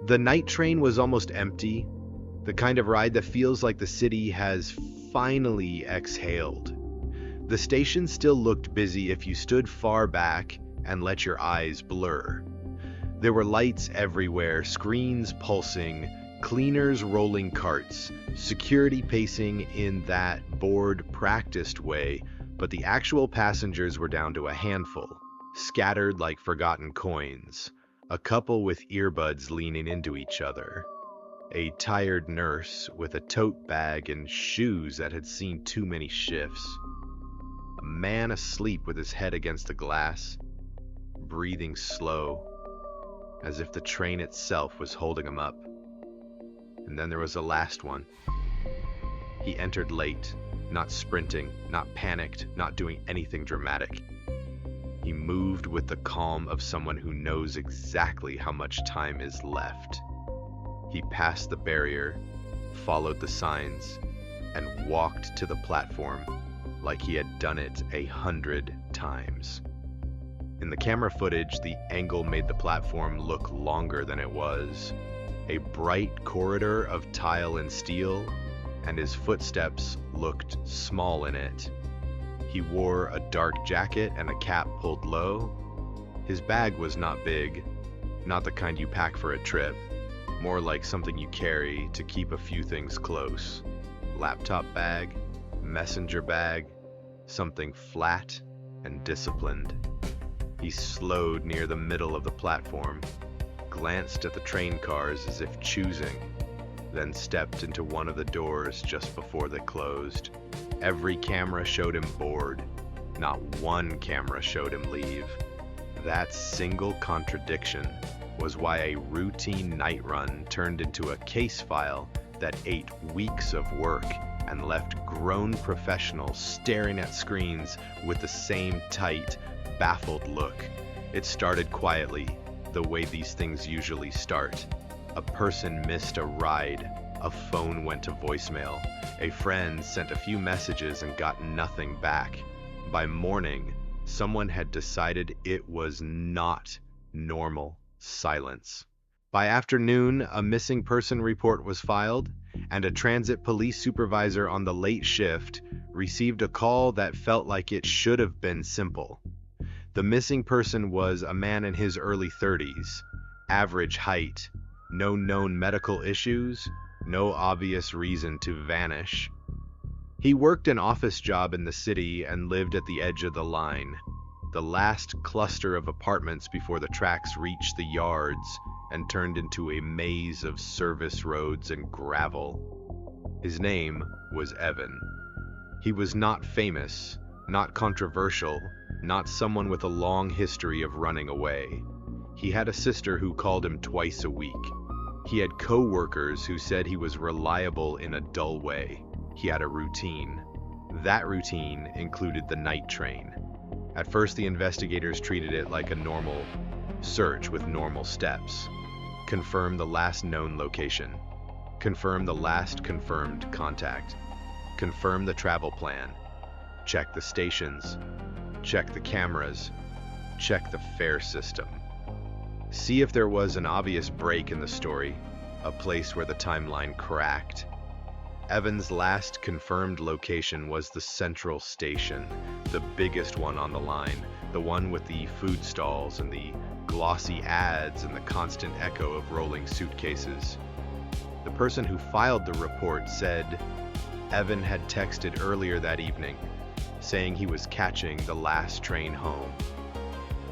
The night train was almost empty, the kind of ride that feels like the city has finally exhaled. The station still looked busy if you stood far back and let your eyes blur. There were lights everywhere, screens pulsing, cleaners rolling carts, security pacing in that bored, practiced way, but the actual passengers were down to a handful, scattered like forgotten coins, a couple with earbuds leaning into each other, a tired nurse with a tote bag and shoes that had seen too many shifts, a man asleep with his head against the glass, breathing slow, as if the train itself was holding him up. And then there was the last one. He entered late, not sprinting, not panicked, not doing anything dramatic. He moved with the calm of someone who knows exactly how much time is left. He passed the barrier, followed the signs, and walked to the platform like he had done it 100 times. In the camera footage, the angle made the platform look longer than it was. A bright corridor of tile and steel, and his footsteps looked small in it. He wore a dark jacket and a cap pulled low. His bag was not big, not the kind you pack for a trip, more like something you carry to keep a few things close. Laptop bag, messenger bag, something flat and disciplined. He slowed near the middle of the platform, glanced at the train cars as if choosing, then stepped into one of the doors just before they closed. Every camera showed him bored. Not one camera showed him leave. That single contradiction was why a routine night run turned into a case file that ate weeks of work and left grown professionals staring at screens with the same tight, baffled look. It started quietly, the way these things usually start. A person missed a ride, a phone went to voicemail, a friend sent a few messages and got nothing back. By morning, someone had decided it was not normal silence. By afternoon, a missing person report was filed, and a transit police supervisor on the late shift received a call that felt like it should have been simple. The missing person was a man in his early 30s, average height, no known medical issues, no obvious reason to vanish. He worked an office job in the city and lived at the edge of the line, the last cluster of apartments before the tracks reached the yards and turned into a maze of service roads and gravel. His name was Evan. He was not famous, not controversial, not someone with a long history of running away. He had a sister who called him twice a week. He had co-workers who said he was reliable in a dull way. He had a routine. That routine included the night train. At first, the investigators treated it like a normal search with normal steps. Confirm the last known location. Confirm the last confirmed contact. Confirm the travel plan. Check the stations. Check the cameras. Check the fare system. See if there was an obvious break in the story, a place where the timeline cracked. Evan's last confirmed location was the Central Station, the biggest one on the line, the one with the food stalls and the glossy ads and the constant echo of rolling suitcases. The person who filed the report said Evan had texted earlier that evening, saying he was catching the last train home.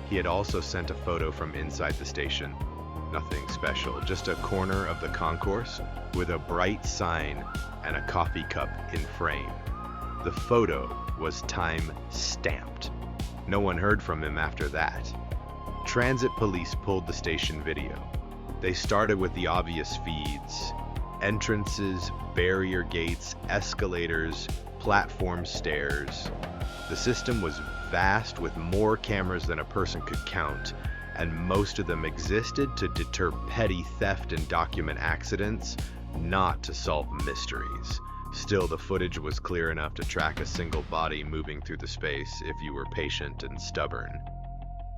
He had also sent a photo from inside the station. Nothing special, just a corner of the concourse with a bright sign and a coffee cup in frame. The photo was time-stamped. No one heard from him after that. Transit police pulled the station video. They started with the obvious feeds: entrances, barrier gates, escalators, platform stairs. The system was vast with more cameras than a person could count, and most of them existed to deter petty theft and document accidents, not to solve mysteries. Still, the footage was clear enough to track a single body moving through the space if you were patient and stubborn.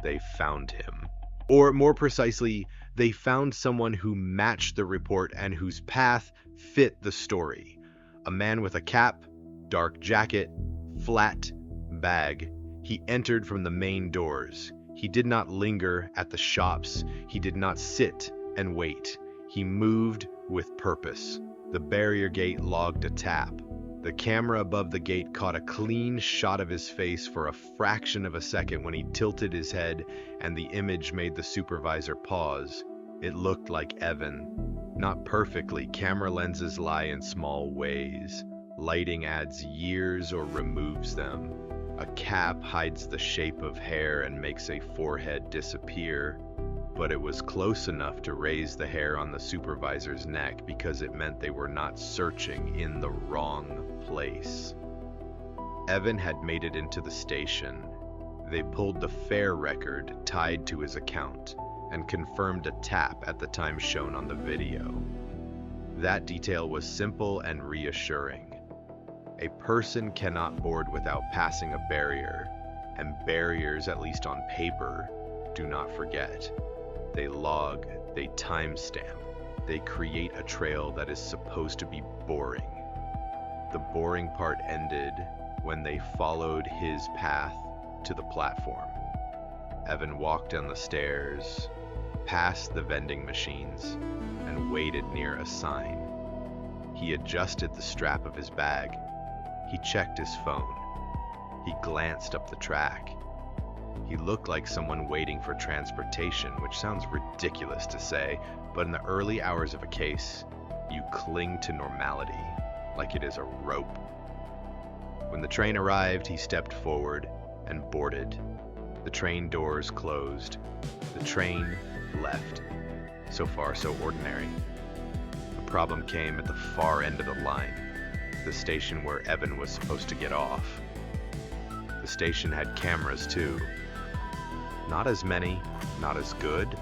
They found him. Or more precisely, They found someone who matched the report and whose path fit the story. A man with a cap, dark jacket, flat bag. He entered from the main doors. He did not linger at the shops. He did not sit and wait. He moved with purpose. The barrier gate logged a tap. The camera above the gate caught a clean shot of his face for a fraction of a second when he tilted his head, and the image made the supervisor pause. It looked like Evan. Not perfectly. Camera lenses lie in small ways. Lighting adds years or removes them. A cap hides the shape of hair and makes a forehead disappear, but it was close enough to raise the hair on the supervisor's neck because it meant they were not searching in the wrong place. Evan had made it into the station. They pulled the fare record tied to his account and confirmed a tap at the time shown on the video. That detail was simple and reassuring. A person cannot board without passing a barrier, and barriers, at least on paper, do not forget. They log, they timestamp, they create a trail that is supposed to be boring. The boring part ended when they followed his path to the platform. Evan walked down the stairs, past the vending machines, and waited near a sign. He adjusted the strap of his bag. He checked his phone. He glanced up the track. He looked like someone waiting for transportation, which sounds ridiculous to say, but in the early hours of a case, you cling to normality like it is a rope. When the train arrived, he stepped forward and boarded. The train doors closed. The train left. So far, so ordinary. The problem came at the far end of the line. The station where Evan was supposed to get off. The station had cameras too. Not as many, not as good,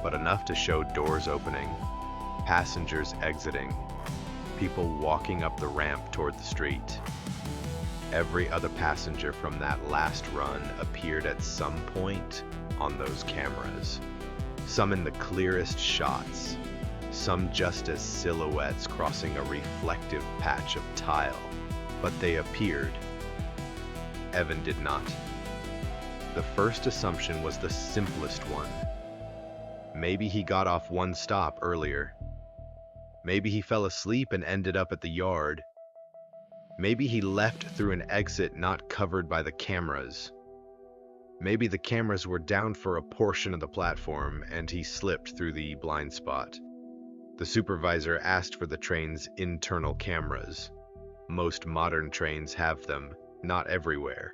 but enough to show doors opening, passengers exiting, people walking up the ramp toward the street. Every other passenger from that last run appeared at some point on those cameras. Some in the clearest shots, some just as silhouettes crossing a reflective patch of tile, but they appeared. Evan did not. The first assumption was the simplest one. Maybe he got off one stop earlier. Maybe he fell asleep and ended up at the yard. Maybe he left through an exit not covered by the cameras. Maybe the cameras were down for a portion of the platform and he slipped through the blind spot. The supervisor asked for the train's internal cameras. Most modern trains have them, not everywhere,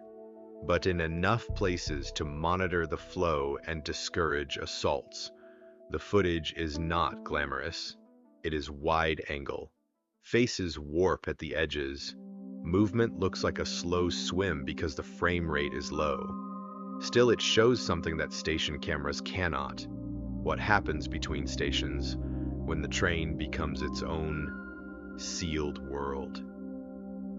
but in enough places to monitor the flow and discourage assaults. The footage is not glamorous. It is wide angle. Faces warp at the edges. Movement looks like a slow swim because the frame rate is low. Still, it shows something that station cameras cannot. What happens between stations when the train becomes its own sealed world.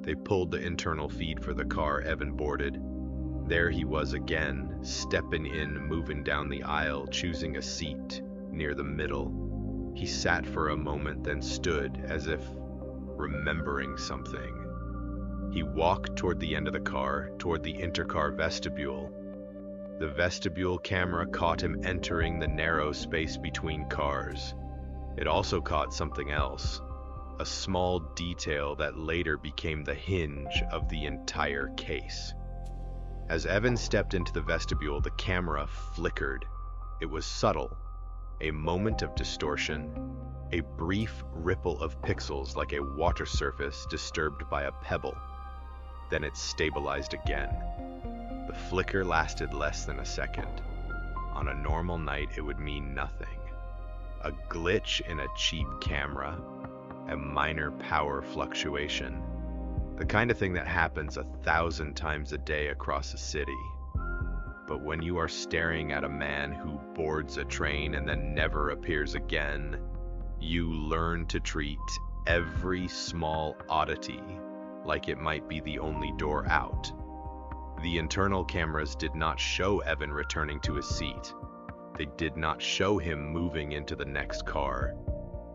They pulled the internal feed for the car Evan boarded. There he was again, stepping in, moving down the aisle, choosing a seat near the middle. He sat for a moment, then stood as if remembering something. He walked toward the end of the car, toward the intercar vestibule. The vestibule camera caught him entering the narrow space between cars. It also caught something else, a small detail that later became the hinge of the entire case. As Evan stepped into the vestibule, the camera flickered. It was subtle, a moment of distortion, a brief ripple of pixels like a water surface disturbed by a pebble. Then it stabilized again. The flicker lasted less than a second. On a normal night, it would mean nothing. A glitch in a cheap camera, a minor power fluctuation, the kind of thing that happens 1,000 times a day across a city. But when you are staring at a man who boards a train and then never appears again, you learn to treat every small oddity like it might be the only door out. The internal cameras did not show Evan returning to his seat. They did not show him moving into the next car.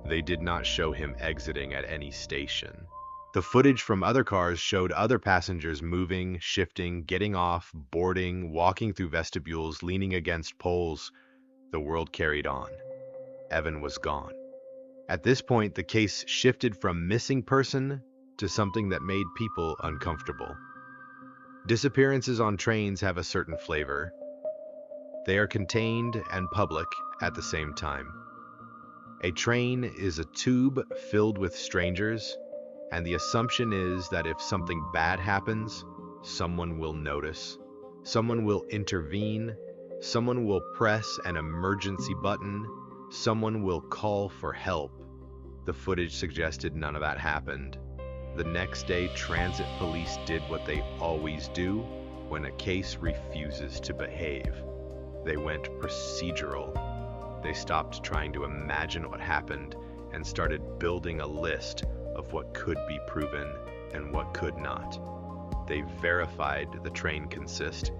They did not show him exiting at any station. The footage from other cars showed other passengers moving, shifting, getting off, boarding, walking through vestibules, leaning against poles. The world carried on. Evan was gone. At this point, the case shifted from missing person to something that made people uncomfortable. Disappearances on trains have a certain flavor. They are contained and public at the same time. A train is a tube filled with strangers, and the assumption is that if something bad happens, someone will notice, someone will intervene, someone will press an emergency button, someone will call for help. The footage suggested none of that happened. The next day, transit police did what they always do when a case refuses to behave. They went procedural. They stopped trying to imagine what happened and started building a list of what could be proven and what could not. They verified the train consist,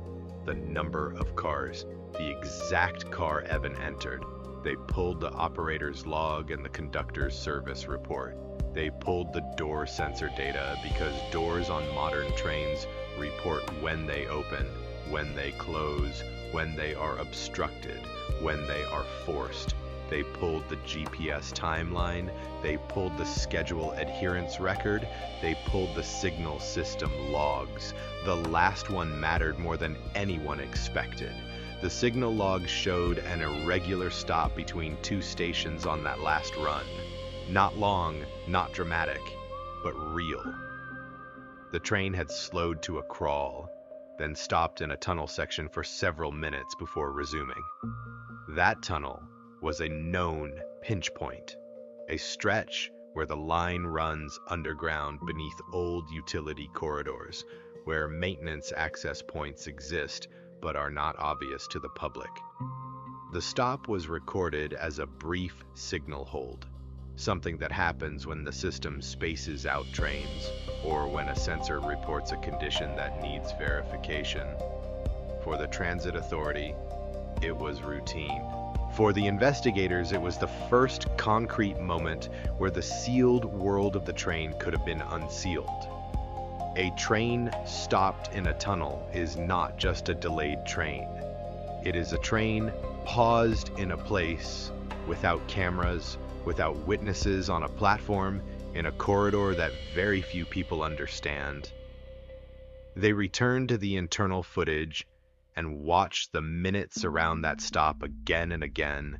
the number of cars, the exact car Evan entered. They pulled the operator's log and the conductor's service report. They pulled the door sensor data because doors on modern trains report when they open, when they close, when they are obstructed, when they are forced. They pulled the GPS timeline, they pulled the schedule adherence record, they pulled the signal system logs. The last one mattered more than anyone expected. The signal log showed an irregular stop between two stations on that last run. Not long, not dramatic, but real. The train had slowed to a crawl, then stopped in a tunnel section for several minutes before resuming. That tunnel was a known pinch point, a stretch where the line runs underground beneath old utility corridors, where maintenance access points exist but are not obvious to the public. The stop was recorded as a brief signal hold, something that happens when the system spaces out trains or when a sensor reports a condition that needs verification. For the transit authority, it was routine. For the investigators, it was the first concrete moment where the sealed world of the train could have been unsealed. A train stopped in a tunnel is not just a delayed train. It is a train paused in a place without cameras, without witnesses on a platform, in a corridor that very few people understand. They returned to the internal footage and watched the minutes around that stop again and again,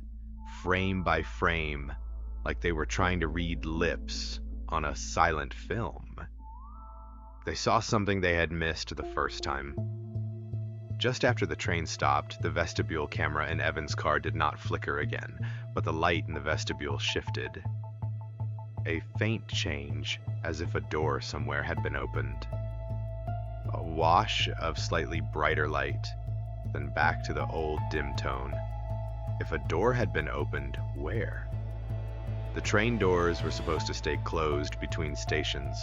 frame by frame, like they were trying to read lips on a silent film. They saw something they had missed the first time. Just after the train stopped, the vestibule camera in Evan's car did not flicker again, but the light in the vestibule shifted. A faint change, as if a door somewhere had been opened. A wash of slightly brighter light, then back to the old dim tone. If a door had been opened, where? The train doors were supposed to stay closed between stations.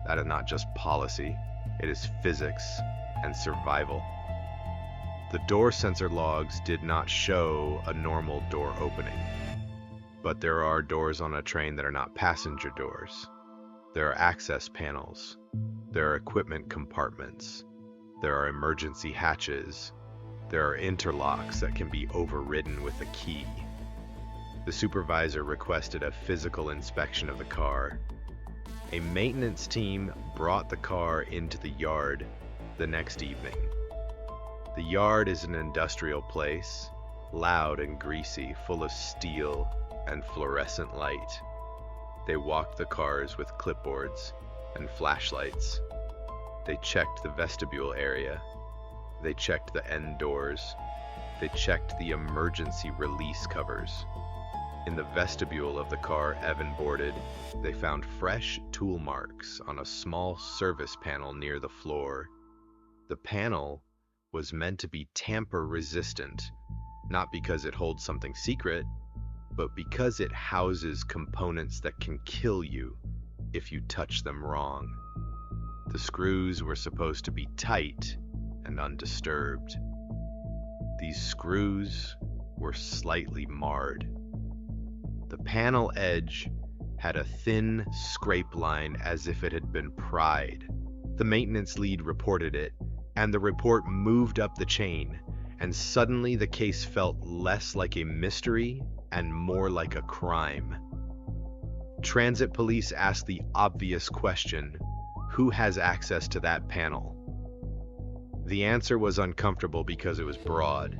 That is not just policy, it is physics and survival. The door sensor logs did not show a normal door opening. But there are doors on a train that are not passenger doors. There are access panels. There are equipment compartments. There are emergency hatches. There are interlocks that can be overridden with a key. The supervisor requested a physical inspection of the car. A maintenance team brought the car into the yard the next evening. The yard is an industrial place, loud and greasy, full of steel and fluorescent light. They walked the cars with clipboards and flashlights. They checked the vestibule area. They checked the end doors. They checked the emergency release covers. In the vestibule of the car Evan boarded, they found fresh tool marks on a small service panel near the floor. The panel was meant to be tamper-resistant, not because it holds something secret, but because it houses components that can kill you if you touch them wrong. The screws were supposed to be tight and undisturbed. These screws were slightly marred. The panel edge had a thin scrape line as if it had been pried. The maintenance lead reported it, and the report moved up the chain, and suddenly the case felt less like a mystery and more like a crime. Transit police asked the obvious question, who has access to that panel? The answer was uncomfortable because it was broad.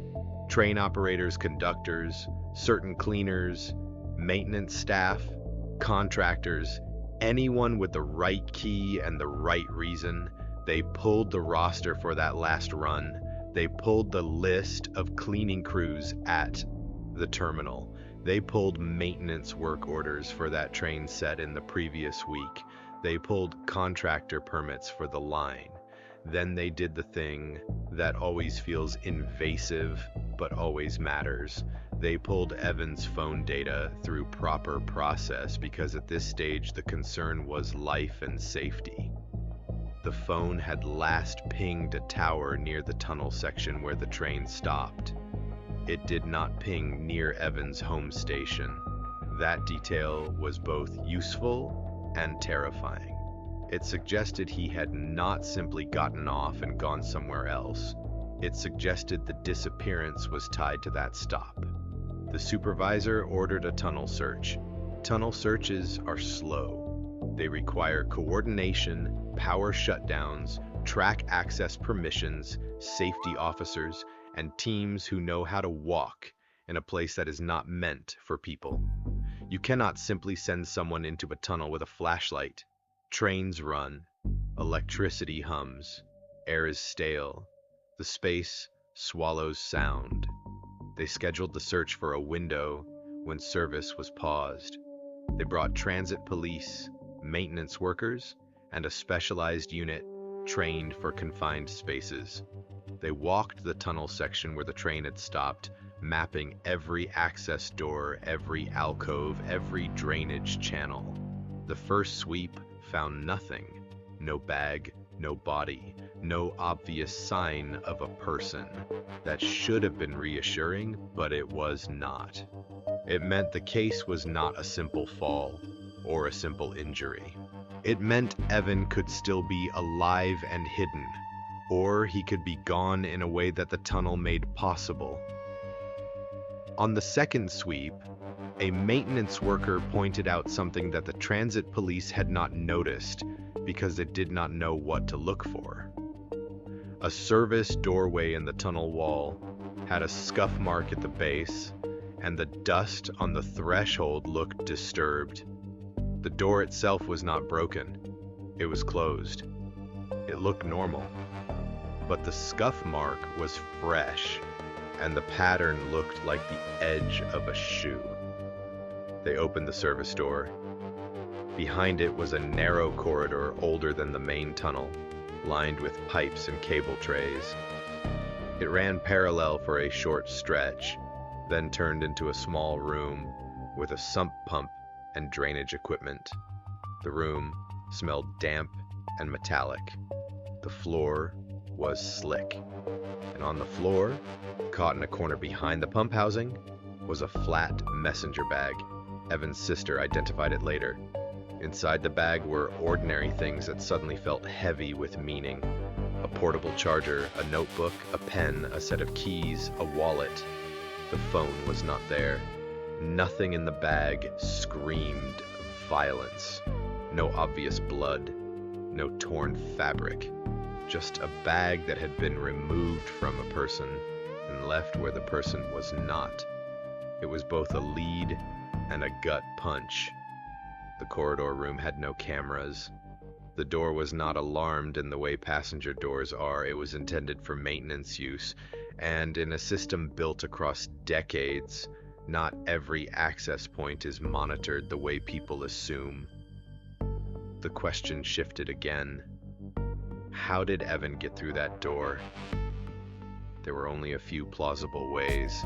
Train operators, conductors, certain cleaners, maintenance staff, contractors, anyone with the right key and the right reason. They pulled the roster for that last run. They pulled the list of cleaning crews at the terminal. They pulled maintenance work orders for that train set in the previous week. They pulled contractor permits for the line. Then they did the thing that always feels invasive but always matters. They pulled Evan's phone data through proper process because at this stage the concern was life and safety. The phone had last pinged a tower near the tunnel section where the train stopped. It did not ping near Evan's home station. That detail was both useful and terrifying. It suggested he had not simply gotten off and gone somewhere else. It suggested the disappearance was tied to that stop. The supervisor ordered a tunnel search. Tunnel searches are slow. They require coordination, power shutdowns, track access permissions, safety officers, and teams who know how to walk in a place that is not meant for people. You cannot simply send someone into a tunnel with a flashlight. Trains run, electricity hums, air is stale, the space swallows sound. They scheduled the search for a window when service was paused. They brought transit police, maintenance workers, and a specialized unit trained for confined spaces. They walked the tunnel section where the train had stopped, mapping every access door, every alcove, every drainage channel. The first sweep found nothing. No bag, no body, no obvious sign of a person. That should have been reassuring, but it was not. It meant the case was not a simple fall or a simple injury. It meant Evan could still be alive and hidden, or he could be gone in a way that the tunnel made possible. On the second sweep, a maintenance worker pointed out something that the transit police had not noticed because they did not know what to look for. A service doorway in the tunnel wall had a scuff mark at the base, and the dust on the threshold looked disturbed. The door itself was not broken. It was closed. It looked normal. But the scuff mark was fresh, and the pattern looked like the edge of a shoe. They opened the service door. Behind it was a narrow corridor older than the main tunnel, lined with pipes and cable trays. It ran parallel for a short stretch, then turned into a small room with a sump pump and drainage equipment. The room smelled damp and metallic. The floor was slick. And on the floor, caught in a corner behind the pump housing, was a flat messenger bag. Evan's sister identified it later. Inside the bag were ordinary things that suddenly felt heavy with meaning. A portable charger, a notebook, a pen, a set of keys, a wallet. The phone was not there. Nothing in the bag screamed violence. No obvious blood, no torn fabric. Just a bag that had been removed from a person and left where the person was not. It was both a lead and a gut punch. The corridor room had no cameras. The door was not alarmed in the way passenger doors are. It was intended for maintenance use, and in a system built across decades, not every access point is monitored the way people assume. The question shifted again. How did Evan get through that door? There were only a few plausible ways.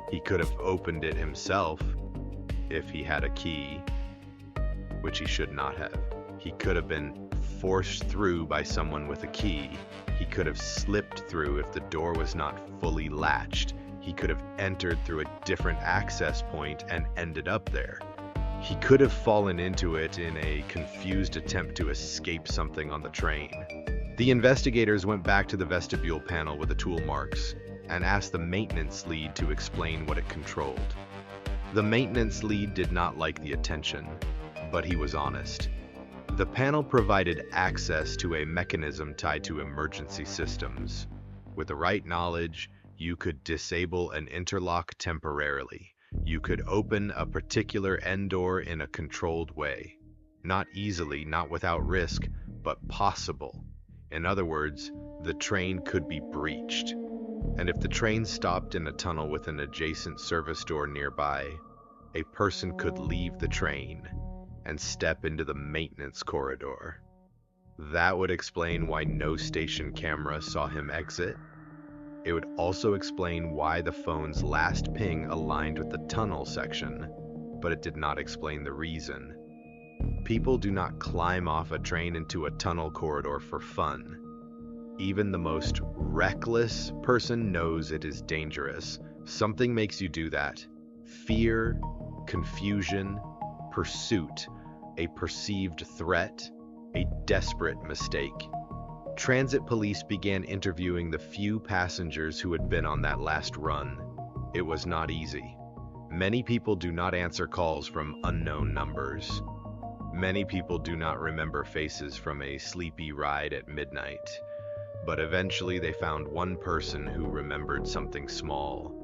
He could have opened it himself if he had a key, which he should not have. He could have been forced through by someone with a key. He could have slipped through if the door was not fully latched. He could have entered through a different access point and ended up there. He could have fallen into it in a confused attempt to escape something on the train. The investigators went back to the vestibule panel with the tool marks and asked the maintenance lead to explain what it controlled. The maintenance lead did not like the attention, but he was honest. The panel provided access to a mechanism tied to emergency systems. With the right knowledge, you could disable an interlock temporarily. You could open a particular end door in a controlled way. Not easily, not without risk, but possible. In other words, the train could be breached. And if the train stopped in a tunnel with an adjacent service door nearby, a person could leave the train and step into the maintenance corridor. That would explain why no station camera saw him exit. It would also explain why the phone's last ping aligned with the tunnel section, but it did not explain the reason. People do not climb off a train into a tunnel corridor for fun. Even the most reckless person knows it is dangerous. Something makes you do that. Fear, confusion, pursuit, a perceived threat, a desperate mistake. Transit police began interviewing the few passengers who had been on that last run. It was not easy. Many people do not answer calls from unknown numbers. Many people do not remember faces from a sleepy ride at midnight. But eventually they found one person who remembered something small.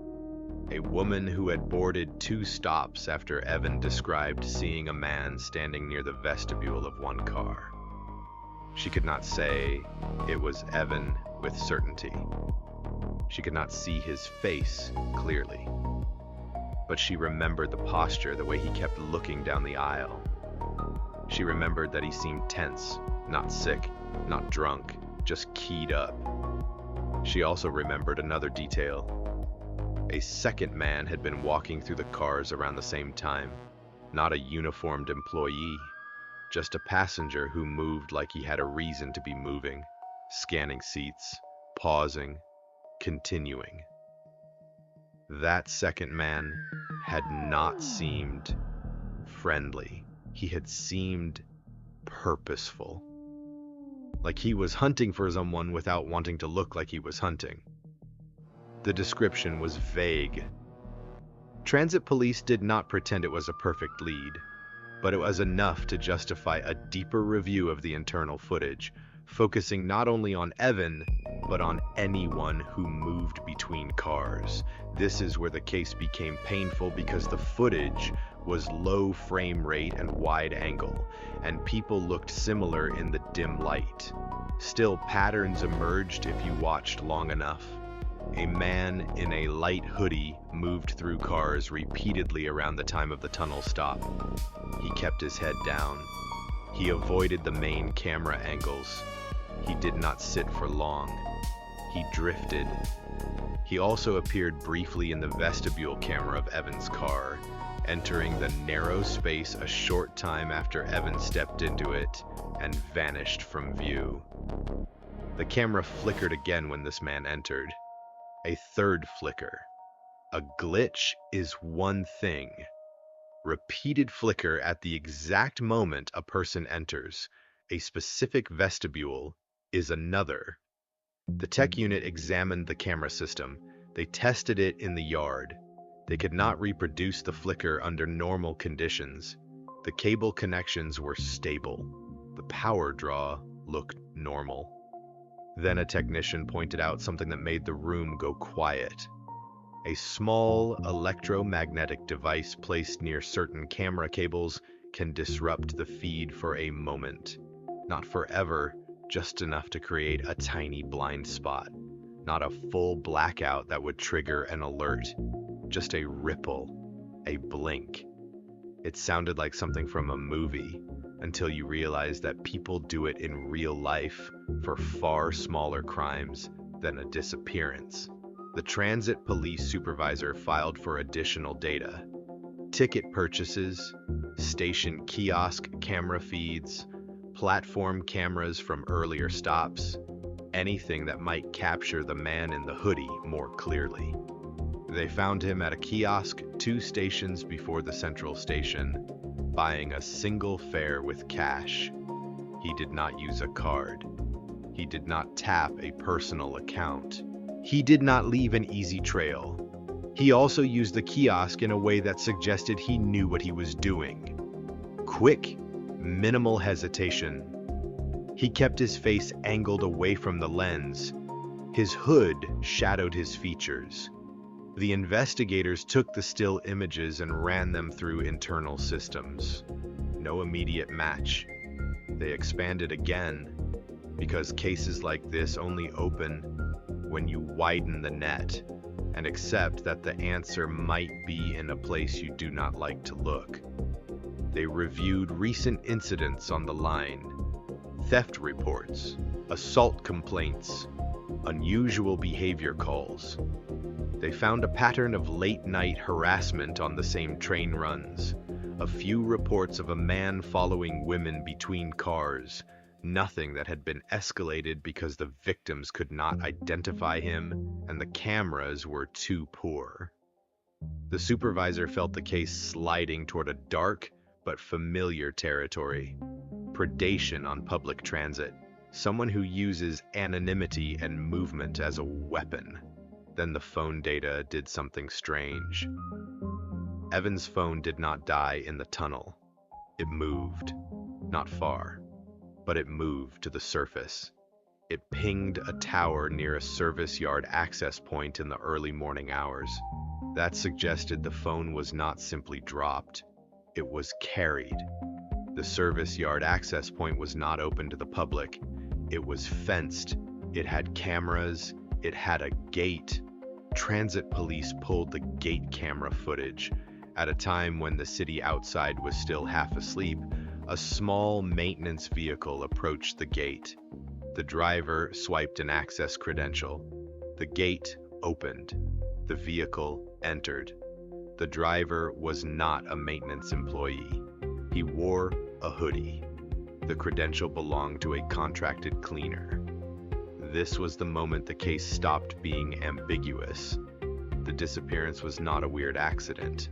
A woman who had boarded 2 stops after Evan described seeing a man standing near the vestibule of one car. She could not say it was Evan with certainty. She could not see his face clearly. But she remembered the posture, the way he kept looking down the aisle. She remembered that he seemed tense, not sick, not drunk, just keyed up. She also remembered another detail. A second man had been walking through the cars around the same time. Not a uniformed employee, just a passenger who moved like he had a reason to be moving, scanning seats, pausing, continuing. That second man had not seemed friendly. He had seemed purposeful. Like he was hunting for someone without wanting to look like he was hunting. The description was vague. Transit police did not pretend it was a perfect lead, but it was enough to justify a deeper review of the internal footage, focusing not only on Evan, but on anyone who moved between cars. This is where the case became painful because the footage was low frame rate and wide angle, and people looked similar in the dim light. Still, patterns emerged if you watched long enough. A man in a light hoodie moved through cars repeatedly around the time of the tunnel stop. He kept his head down. He avoided the main camera angles. He did not sit for long. He drifted. He also appeared briefly in the vestibule camera of Evan's car, entering the narrow space a short time after Evan stepped into it and vanished from view. The camera flickered again when this man entered. A third flicker. A glitch is one thing. Repeated flicker at the exact moment a person enters a specific vestibule is another. The tech unit examined the camera system. They tested it in the yard. They could not reproduce the flicker under normal conditions. The cable connections were stable. The power draw looked normal. Then a technician pointed out something that made the room go quiet. A small electromagnetic device placed near certain camera cables can disrupt the feed for a moment. Not forever, just enough to create a tiny blind spot. Not a full blackout that would trigger an alert. Just a ripple, a blink. It sounded like something from a movie, until you realize that people do it in real life for far smaller crimes than a disappearance. The transit police supervisor filed for additional data. Ticket purchases, station kiosk camera feeds, platform cameras from earlier stops, anything that might capture the man in the hoodie more clearly. They found him at a kiosk 2 stations before the central station, buying a single fare with cash. He did not use a card. He did not tap a personal account. He did not leave an easy trail. He also used the kiosk in a way that suggested he knew what he was doing. Quick, minimal hesitation. He kept his face angled away from the lens. His hood shadowed his features. The investigators took the still images and ran them through internal systems. No immediate match. They expanded again, because cases like this only open when you widen the net and accept that the answer might be in a place you do not like to look. They reviewed recent incidents on the line, theft reports, assault complaints, unusual behavior calls. They found a pattern of late-night harassment on the same train runs, a few reports of a man following women between cars, nothing that had been escalated because the victims could not identify him and the cameras were too poor. The supervisor felt the case sliding toward a dark but familiar territory. Predation on public transit. Someone who uses anonymity and movement as a weapon. Then the phone data did something strange. Evan's phone did not die in the tunnel. It moved. Not far, but it moved to the surface. It pinged a tower near a service yard access point in the early morning hours. That suggested the phone was not simply dropped. It was carried. The service yard access point was not open to the public. It was fenced. It had cameras. It had a gate. Transit police pulled the gate camera footage. At a time when the city outside was still half asleep, a small maintenance vehicle approached the gate. The driver swiped an access credential. The gate opened. The vehicle entered. The driver was not a maintenance employee. He wore a hoodie. The credential belonged to a contracted cleaner. This was the moment the case stopped being ambiguous. The disappearance was not a weird accident.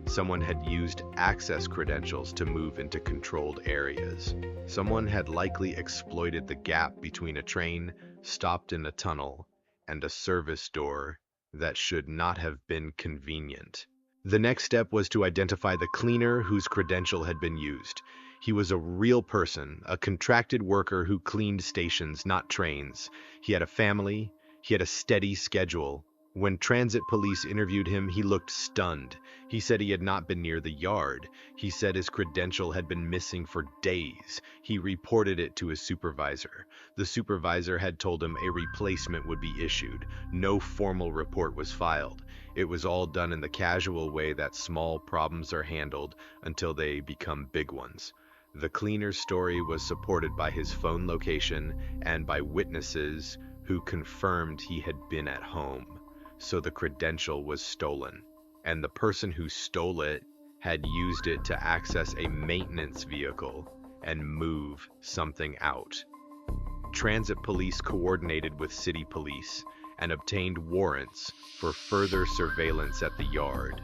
Someone had used access credentials to move into controlled areas. Someone had likely exploited the gap between a train stopped in a tunnel and a service door that should not have been convenient. The next step was to identify the cleaner whose credential had been used. He was a real person, a contracted worker who cleaned stations, not trains. He had a family. He had a steady schedule. When transit police interviewed him, he looked stunned. He said he had not been near the yard. He said his credential had been missing for days. He reported it to his supervisor. The supervisor had told him a replacement would be issued. No formal report was filed. It was all done in the casual way that small problems are handled until they become big ones. The cleaner's story was supported by his phone location and by witnesses who confirmed he had been at home. So the credential was stolen, and the person who stole it had used it to access a maintenance vehicle and move something out. Transit police coordinated with city police and obtained warrants for further surveillance at the yard.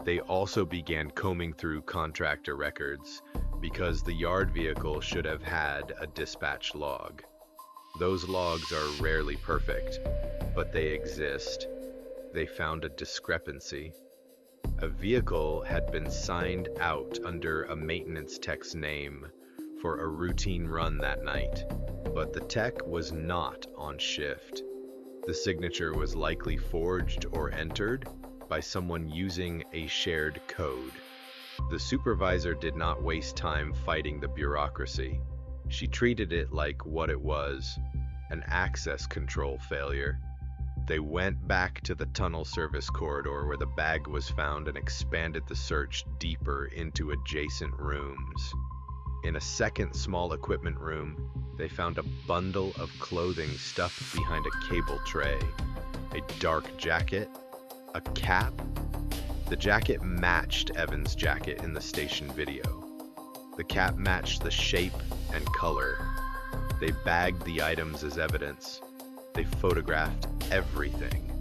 They also began combing through contractor records because the yard vehicle should have had a dispatch log. Those logs are rarely perfect, but they exist. They found a discrepancy. A vehicle had been signed out under a maintenance tech's name for a routine run that night, but the tech was not on shift. The signature was likely forged or entered by someone using a shared code. The supervisor did not waste time fighting the bureaucracy. She treated it like what it was, an access control failure. They went back to the tunnel service corridor where the bag was found and expanded the search deeper into adjacent rooms. In a second small equipment room, they found a bundle of clothing stuffed behind a cable tray, a dark jacket, a cap. The jacket matched Evan's jacket in the station video. The cap matched the shape and color. They bagged the items as evidence. They photographed everything.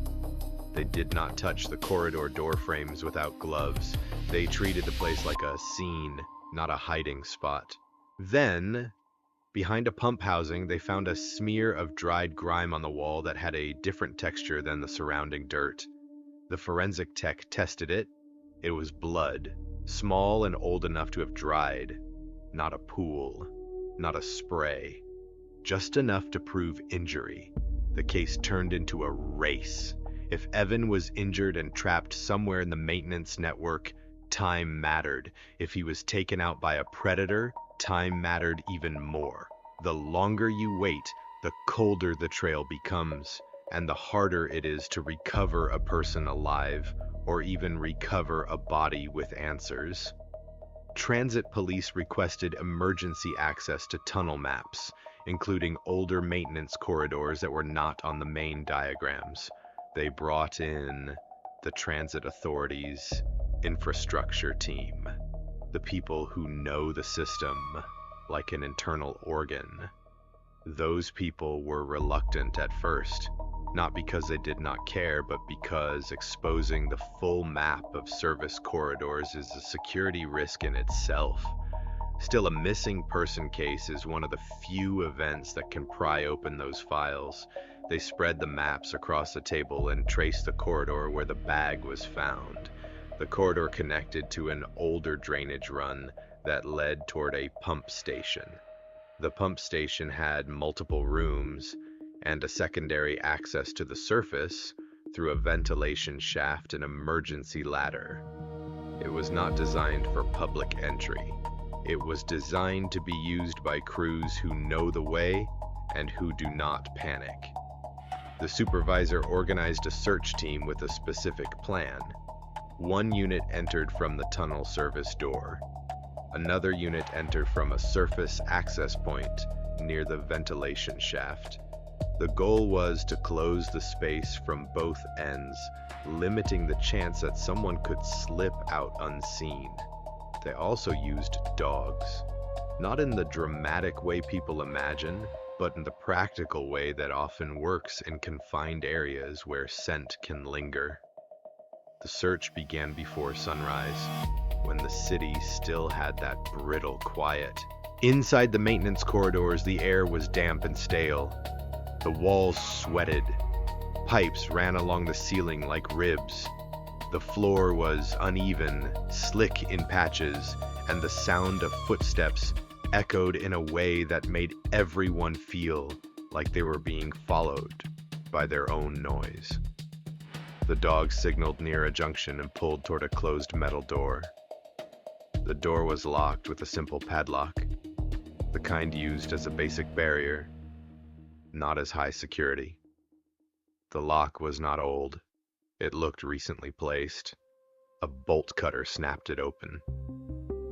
They did not touch the corridor door frames without gloves. They treated the place like a scene, not a hiding spot. Then, behind a pump housing, they found a smear of dried grime on the wall that had a different texture than the surrounding dirt. The forensic tech tested it. It was blood, small and old enough to have dried. Not a pool, not a spray. Just enough to prove injury. The case turned into a race. If Evan was injured and trapped somewhere in the maintenance network, time mattered. If he was taken out by a predator, time mattered even more. The longer you wait, the colder the trail becomes, and the harder it is to recover a person alive, or even recover a body with answers. Transit police requested emergency access to tunnel maps, including older maintenance corridors that were not on the main diagrams. They brought in the Transit Authority's infrastructure team, the people who know the system like an internal organ. Those people were reluctant at first, not because they did not care, but because exposing the full map of service corridors is a security risk in itself. Still, a missing person case is one of the few events that can pry open those files. They spread the maps across the table and traced the corridor where the bag was found. The corridor connected to an older drainage run that led toward a pump station. The pump station had multiple rooms and a secondary access to the surface through a ventilation shaft and emergency ladder. It was not designed for public entry. It was designed to be used by crews who know the way and who do not panic. The supervisor organized a search team with a specific plan. One unit entered from the tunnel service door. Another unit entered from a surface access point near the ventilation shaft. The goal was to close the space from both ends, limiting the chance that someone could slip out unseen. They also used dogs, not in the dramatic way people imagine, but in the practical way that often works in confined areas where scent can linger. The search began before sunrise, when the city still had that brittle quiet. Inside the maintenance corridors, the air was damp and stale. The walls sweated. Pipes ran along the ceiling like ribs. The floor was uneven, slick in patches, and the sound of footsteps echoed in a way that made everyone feel like they were being followed by their own noise. The dog signaled near a junction and pulled toward a closed metal door. The door was locked with a simple padlock, the kind used as a basic barrier, not as high security. The lock was not old. It looked recently placed. A bolt cutter snapped it open.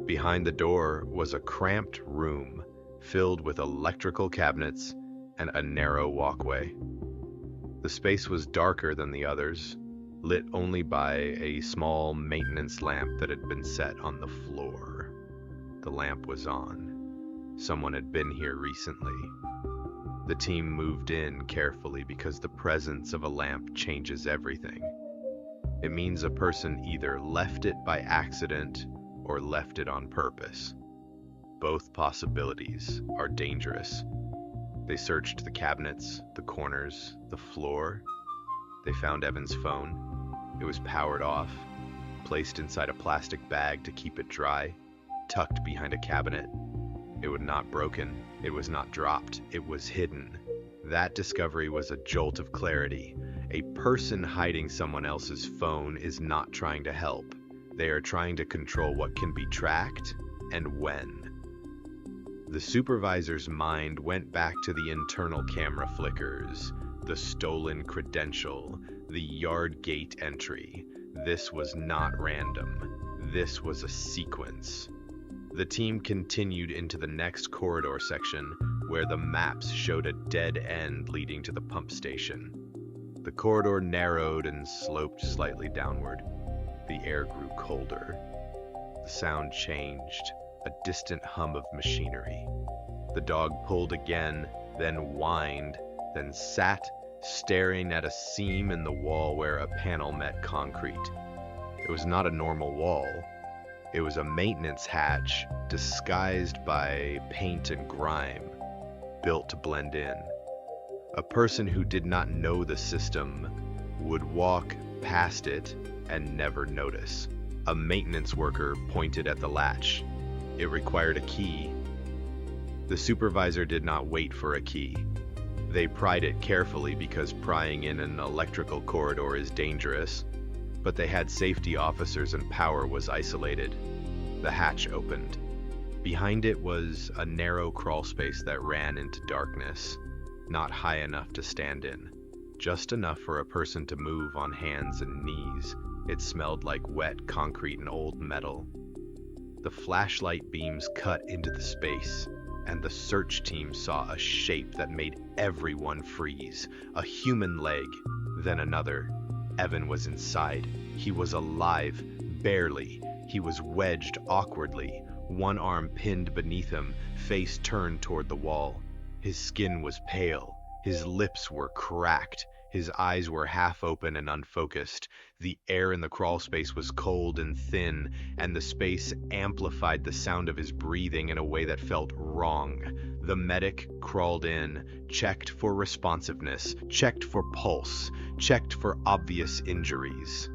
Behind the door was a cramped room filled with electrical cabinets and a narrow walkway. The space was darker than the others, lit only by a small maintenance lamp that had been set on the floor. The lamp was on. Someone had been here recently. The team moved in carefully because the presence of a lamp changes everything. It means a person either left it by accident or left it on purpose. Both possibilities are dangerous. They searched the cabinets, the corners, the floor. They found Evan's phone. It was powered off, placed inside a plastic bag to keep it dry, tucked behind a cabinet. It was not broken. It was not dropped. It was hidden. That discovery was a jolt of clarity. A person hiding someone else's phone is not trying to help. They are trying to control what can be tracked and when. The supervisor's mind went back to the internal camera flickers, the stolen credential, the yard gate entry. This was not random. This was a sequence. The team continued into the next corridor section, where the maps showed a dead end leading to the pump station. The corridor narrowed and sloped slightly downward. The air grew colder. The sound changed, a distant hum of machinery. The dog pulled again, then whined, then sat staring at a seam in the wall where a panel met concrete. It was not a normal wall. It was a maintenance hatch disguised by paint and grime, built to blend in. A person who did not know the system would walk past it and never notice. A maintenance worker pointed at the latch. It required a key. The supervisor did not wait for a key. They pried it carefully because prying in an electrical corridor is dangerous, but they had safety officers and power was isolated. The hatch opened. Behind it was a narrow crawl space that ran into darkness, not high enough to stand in, just enough for a person to move on hands and knees. It smelled like wet concrete and old metal. The flashlight beams cut into the space, and the search team saw a shape that made everyone freeze. A human leg, then another. Evan was inside. He was alive, barely. He was wedged awkwardly, one arm pinned beneath him, face turned toward the wall. His skin was pale, his lips were cracked, his eyes were half open and unfocused. The air in the crawl space was cold and thin, and the space amplified the sound of his breathing in a way that felt wrong. The medic crawled in, checked for responsiveness, checked for pulse, checked for obvious injuries.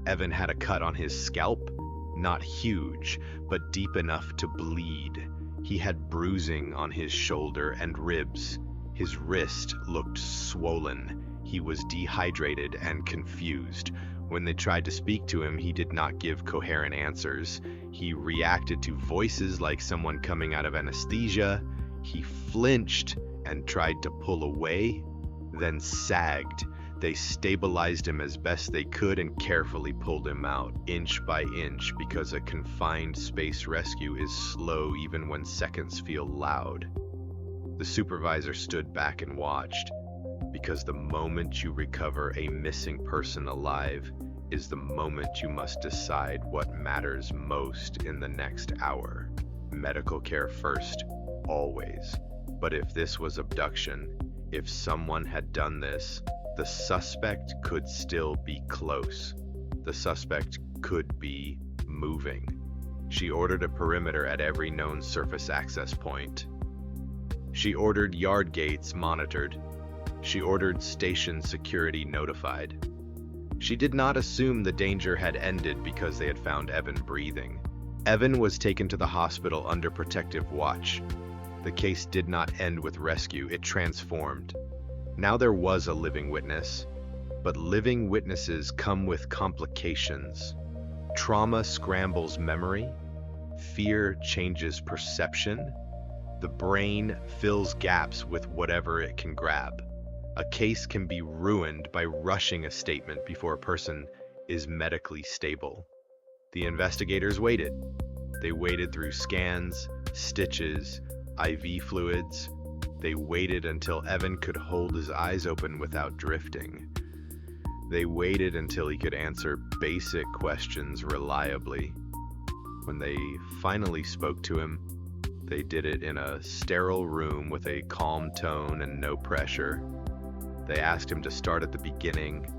Evan had a cut on his scalp, not huge, but deep enough to bleed. He had bruising on his shoulder and ribs. His wrist looked swollen. He was dehydrated and confused. When they tried to speak to him, he did not give coherent answers. He reacted to voices like someone coming out of anesthesia. He flinched and tried to pull away, then sagged. They stabilized him as best they could and carefully pulled him out, inch by inch, because a confined space rescue is slow even when seconds feel loud. The supervisor stood back and watched, because the moment you recover a missing person alive is the moment you must decide what matters most in the next hour. Medical care first, always. But if this was abduction, if someone had done this, the suspect could still be close. The suspect could be moving. She ordered a perimeter at every known surface access point. She ordered yard gates monitored. She ordered station security notified. She did not assume the danger had ended because they had found Evan breathing. Evan was taken to the hospital under protective watch. The case did not end with rescue, it transformed. Now there was a living witness, but living witnesses come with complications. Trauma scrambles memory, fear changes perception, the brain fills gaps with whatever it can grab. A case can be ruined by rushing a statement before a person is medically stable. The investigators waited. They waited through scans, stitches, IV fluids. They waited until Evan could hold his eyes open without drifting. They waited until he could answer basic questions reliably. When they finally spoke to him, they did it in a sterile room with a calm tone and no pressure. They asked him to start at the beginning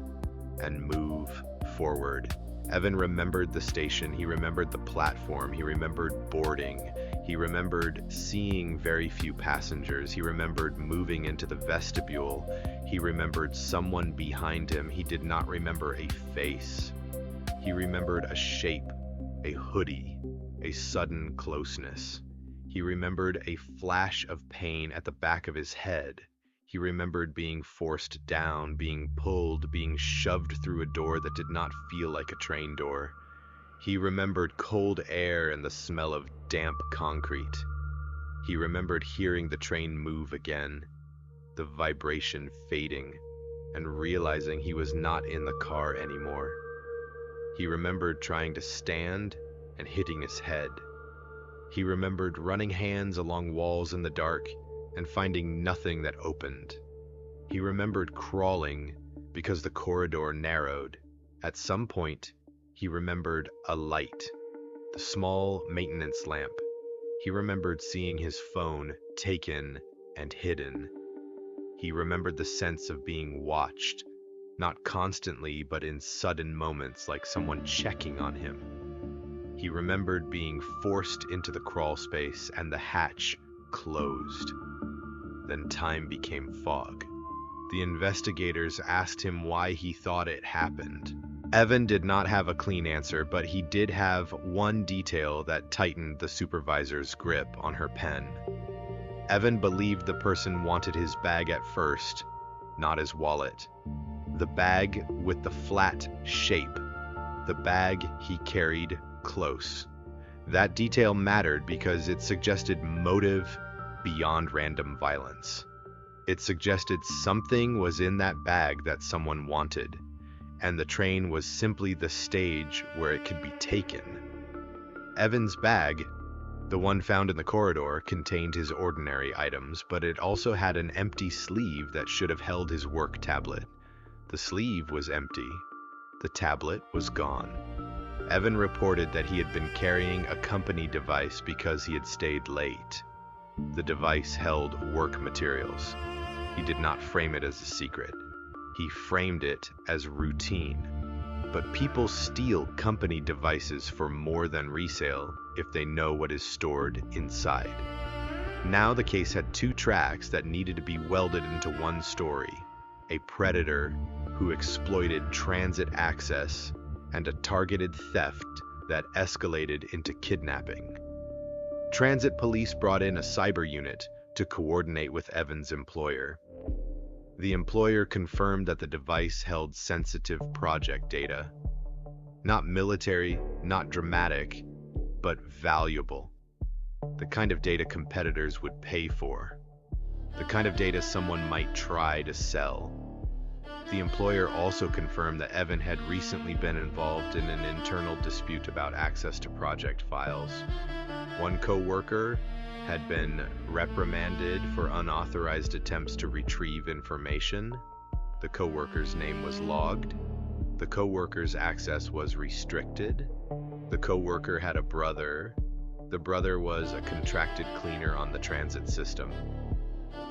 and move forward. Evan remembered the station, he remembered the platform, he remembered boarding, he remembered seeing very few passengers, he remembered moving into the vestibule, he remembered someone behind him, he did not remember a face. He remembered a shape, a hoodie, a sudden closeness. He remembered a flash of pain at the back of his head. He remembered being forced down, being pulled, being shoved through a door that did not feel like a train door. He remembered cold air and the smell of damp concrete. He remembered hearing the train move again, the vibration fading, and realizing he was not in the car anymore. He remembered trying to stand and hitting his head. He remembered running hands along walls in the dark and finding nothing that opened. He remembered crawling because the corridor narrowed. At some point, he remembered a light, the small maintenance lamp. He remembered seeing his phone taken and hidden. He remembered the sense of being watched, not constantly, but in sudden moments like someone checking on him. He remembered being forced into the crawl space and the hatch closed. Then time became fog. The investigators asked him why he thought it happened. Evan did not have a clean answer, but he did have one detail that tightened the supervisor's grip on her pen. Evan believed the person wanted his bag at first, not his wallet. The bag with the flat shape. The bag he carried close. That detail mattered because it suggested motive beyond random violence. It suggested something was in that bag that someone wanted, and the train was simply the stage where it could be taken. Evan's bag, the one found in the corridor, contained his ordinary items, but it also had an empty sleeve that should have held his work tablet. The sleeve was empty. The tablet was gone. Evan reported that he had been carrying a company device because he had stayed late. The device held work materials. He did not frame it as a secret. He framed it as routine. But people steal company devices for more than resale if they know what is stored inside. Now the case had two tracks that needed to be welded into one story: a predator who exploited transit access and a targeted theft that escalated into kidnapping. Transit police brought in a cyber unit to coordinate with Evan's employer. The employer confirmed that the device held sensitive project data. Not military, not dramatic, but valuable. The kind of data competitors would pay for. The kind of data someone might try to sell. The employer also confirmed that Evan had recently been involved in an internal dispute about access to project files. One co-worker had been reprimanded for unauthorized attempts to retrieve information. The co-worker's name was logged. The co-worker's access was restricted. The co-worker had a brother. The brother was a contracted cleaner on the transit system.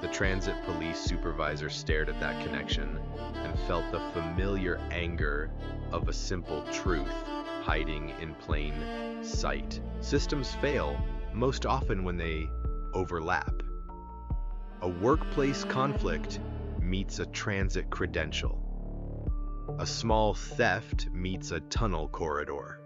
The transit police supervisor stared at that connection and felt the familiar anger of a simple truth hiding in plain sight. Systems fail most often when they overlap. A workplace conflict meets a transit credential. A small theft meets a tunnel corridor.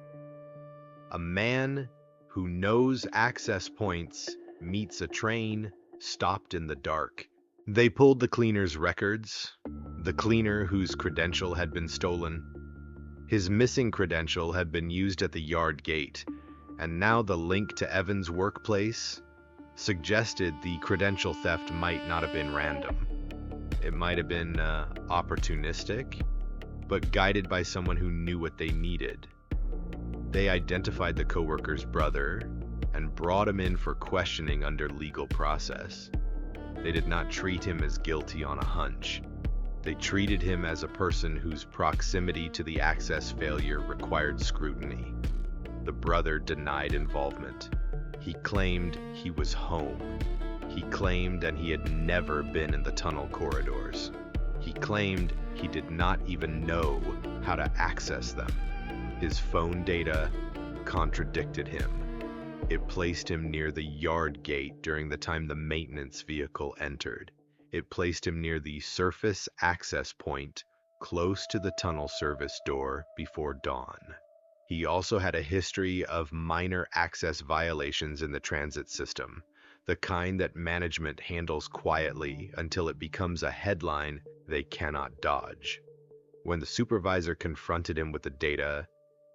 A man who knows access points meets a train stopped in the dark. They pulled the cleaner's records, the cleaner whose credential had been stolen. His missing credential had been used at the yard gate, and now the link to Evan's workplace suggested the credential theft might not have been random. It might have been opportunistic, but guided by someone who knew what they needed. They identified the coworker's brother and brought him in for questioning under legal process. They did not treat him as guilty on a hunch. They treated him as a person whose proximity to the access failure required scrutiny. The brother denied involvement. He claimed he was home. He claimed and he had never been in the tunnel corridors. He claimed he did not even know how to access them. His phone data contradicted him. It placed him near the yard gate during the time the maintenance vehicle entered. It placed him near the surface access point, close to the tunnel service door before dawn. He also had a history of minor access violations in the transit system, the kind that management handles quietly until it becomes a headline they cannot dodge. When the supervisor confronted him with the data,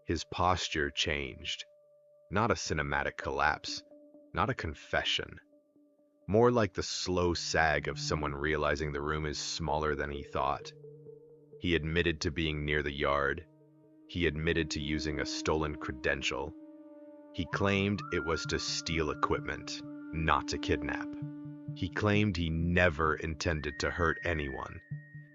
his posture changed. Not a cinematic collapse, not a confession. More like the slow sag of someone realizing the room is smaller than he thought. He admitted to being near the yard. He admitted to using a stolen credential. He claimed it was to steal equipment, not to kidnap. He claimed he never intended to hurt anyone.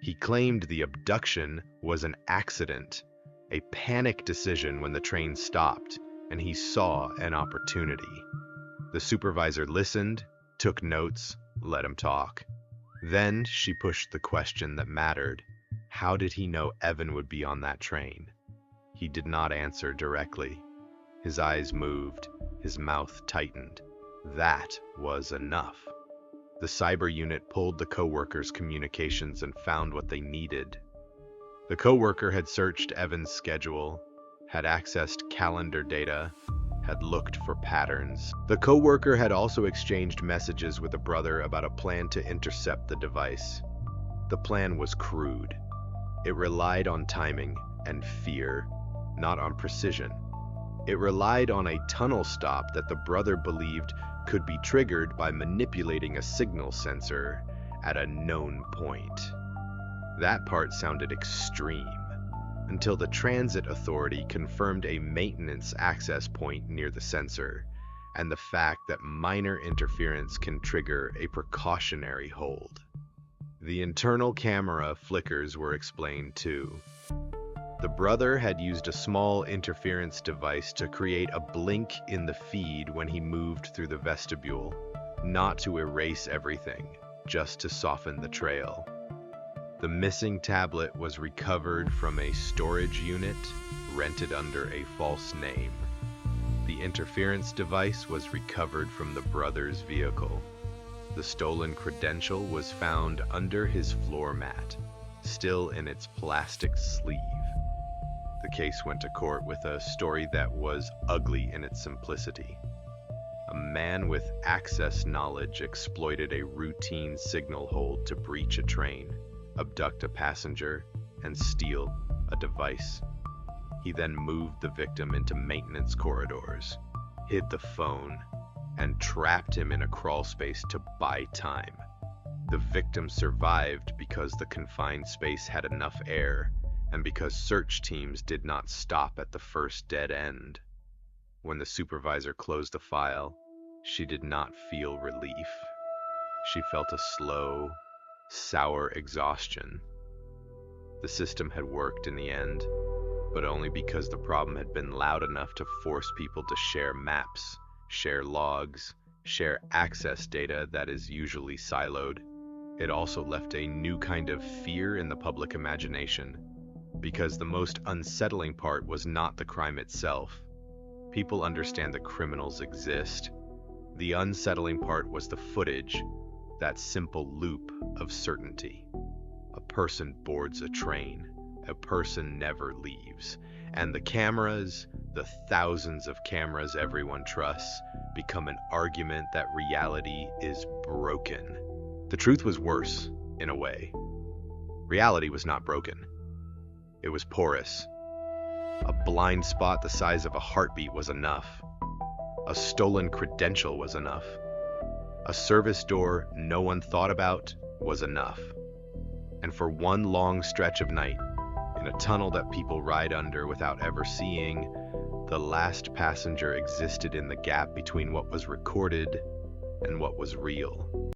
He claimed the abduction was an accident, a panic decision when the train stopped, and he saw an opportunity. The supervisor listened, took notes, let him talk. Then she pushed the question that mattered. How did he know Evan would be on that train? He did not answer directly. His eyes moved, his mouth tightened. That was enough. The cyber unit pulled the coworker's communications and found what they needed. The coworker had searched Evan's schedule, had accessed calendar data, had looked for patterns. The coworker had also exchanged messages with a brother about a plan to intercept the device. The plan was crude. It relied on timing and fear, not on precision. It relied on a tunnel stop that the brother believed could be triggered by manipulating a signal sensor at a known point. That part sounded extreme, until the transit authority confirmed a maintenance access point near the sensor, and the fact that minor interference can trigger a precautionary hold. The internal camera flickers were explained too. The brother had used a small interference device to create a blink in the feed when he moved through the vestibule, not to erase everything, just to soften the trail. The missing tablet was recovered from a storage unit rented under a false name. The interference device was recovered from the brother's vehicle. The stolen credential was found under his floor mat, still in its plastic sleeve. The case went to court with a story that was ugly in its simplicity. A man with access knowledge exploited a routine signal hold to breach a train, abduct a passenger, and steal a device. He then moved the victim into maintenance corridors, hid the phone, and trapped him in a crawl space to buy time. The victim survived because the confined space had enough air, and because search teams did not stop at the first dead end. When the supervisor closed the file, she did not feel relief. She felt a slow, sour exhaustion. The system had worked in the end, but only because the problem had been loud enough to force people to share maps, share logs, share access data that is usually siloed. It also left a new kind of fear in the public imagination, because the most unsettling part was not the crime itself. People understand that criminals exist. The unsettling part was the footage, that simple loop of certainty. A person boards a train, a person never leaves, and the cameras, the thousands of cameras everyone trusts, become an argument that reality is broken. The truth was worse, in a way. Reality was not broken. It was porous. A blind spot the size of a heartbeat was enough. A stolen credential was enough. A service door no one thought about was enough. And for one long stretch of night, in a tunnel that people ride under without ever seeing, the last passenger existed in the gap between what was recorded and what was real.